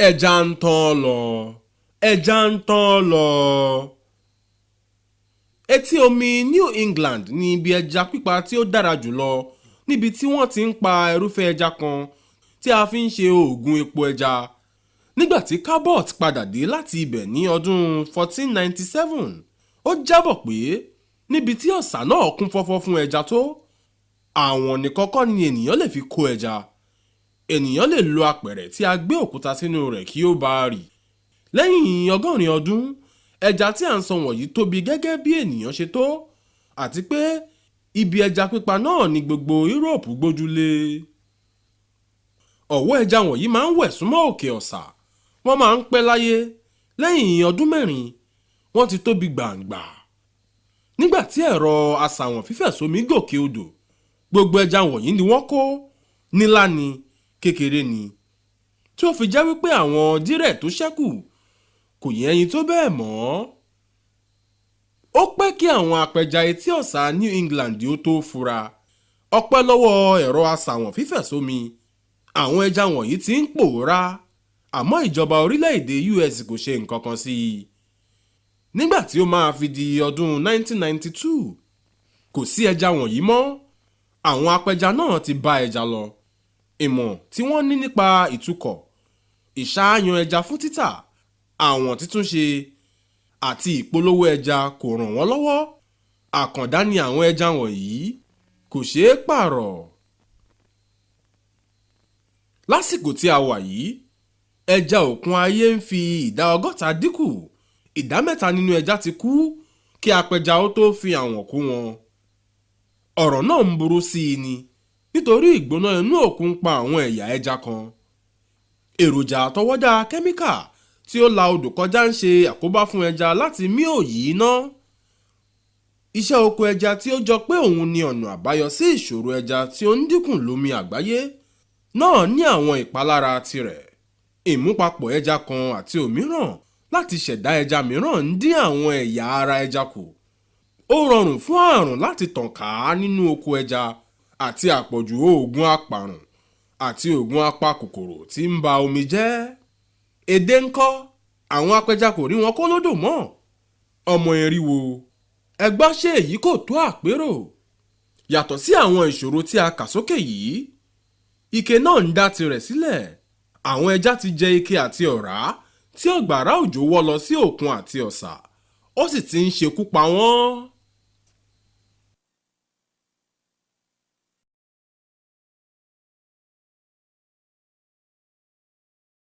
ẹja ń tán lọ ẹja ń tán lọ. Etí omi New England ní ibi ẹja pípa tí ó dára jùlọ níbi tí wọ́n ti ń pa irúfẹ́ ẹja kan tí a fi ń ṣe oògùn epo ẹja. Nígbà tí Cabot padà dé láti ibẹ̀ ní ọdún 1497, ó jábọ̀ pé níbi tí ọ̀sà náà kún fọ́fọ́ fún ẹja tó, àwọn nìkan kọ́ ni ènìyàn lè fi kó ẹja. Ènìyàn lè lo apẹ̀rẹ̀ tí a gbé òkúta sínú rẹ̀ kí ó bá rì. Lẹ́yìn 100 ọdún, ẹja tí à ń sọ wọ̀nyí tóbi gẹ́gẹ́ bí ènìyàn ṣe tó, àti pé ibi ẹja pípa náà ni gbogbo Europe gbójúlé. Ọ̀wọ́ ẹja wọ̀nyí máa ń wẹ̀ súnmọ́ òkè ọ̀sà. Wọ́n máa ń pẹ́ láyé. Lẹ́yìn ọdún 4, wọ́n ti tóbi gbàǹgbà. Nígbà tí ẹ̀rọ asàwọ̀n fífẹ̀sómi gòkè odò, gbogbo ẹja wọ̀nyí ni wọ́n kó, nílá ni, kékeré ni, tí ó fi jẹ́ wípé àwọn dírẹ̀ tó ṣẹ́kù kò yẹ ẹyin tó bẹ́ẹ̀ mọ́. Ó pẹ́ kí àwọn apẹja etí ọ̀sà New England ó tó fura. Ọpẹ́ lọ́wọ́ ẹ̀rọ asàwọ̀n fífẹ̀sómi, àwọn ẹja wọ̀nyí ti ń pòórá, àmọ́ ìjọba orílẹ̀-èdè US kò ṣe nǹkan kan sí i. Nígbà tí ó máa fi di ọdún 1992, kò sí ẹja wọ̀nyí mọ́. Àwọn apẹja náà ti bá ẹja lọ. Ìmọ̀ tí wọ́n ní nípa ìtukọ̀, ìṣàyàn ẹja fún títà, àwọn títúnṣe àti ìpolówó ẹja kò ràn wọ́n lọ́wọ́. Àkàndá ni àwọn ẹja wọ̀nyí, kò ṣeé pààrọ̀. Lásìkò tí a wà yìí, ẹja òkun ayé ń fi ìdá 60 dínkù. Ìdá 3 nínú ẹja ti kú kí apẹja ó tó fi àwọ̀n kó wọn. Ọ̀rọ̀ náà ń burú sí i ni nítorí ìgbóná inú òkun pa àwọn ẹ̀yà ẹja kan. Èròjà àtọwọ́dá kẹ́míkà tí ó la odò kọjá ń ṣe àkóbá fún ẹja láti mí òyì iná. Iṣẹ́ oko ẹja tí ó jọ pé òun ni ọ̀nà àbáyọ sí ìṣòro ẹja tí ó ń dínkù lómi àgbáyé náà ní àwọn ìpalára tirẹ̀. Ìmúpapọ̀ ẹja kan àti òmíràn láti ṣẹ̀dá ẹja mìíràn ń dín àwọn ẹ̀yà ara ẹja kù. Ó rọrùn fún àrùn láti tàn ká nínú oko ẹja, àti àpọ̀jù oògùn apàrùn àti oògùn apakòkòrò tí ń ba omi jẹ́. Èdè ńkọ́, àwọn apẹja kò rí wọn kó lódò mọ́. Ọmọ eriwo, ẹgbọ́ ṣé èyí kò tó àpérò? Yàtọ̀ sí àwọn ìṣòro tí a kà sókè yìí, ike náà ń dá tirẹ̀ sílẹ̀. Àwọn ẹja ti jẹ ike àti ọ̀rá tí ọ̀gbàrá òjò wọ́ lọ sí òkun àti ọ̀sà, ó sì ti ń ṣekú pa wọ́n.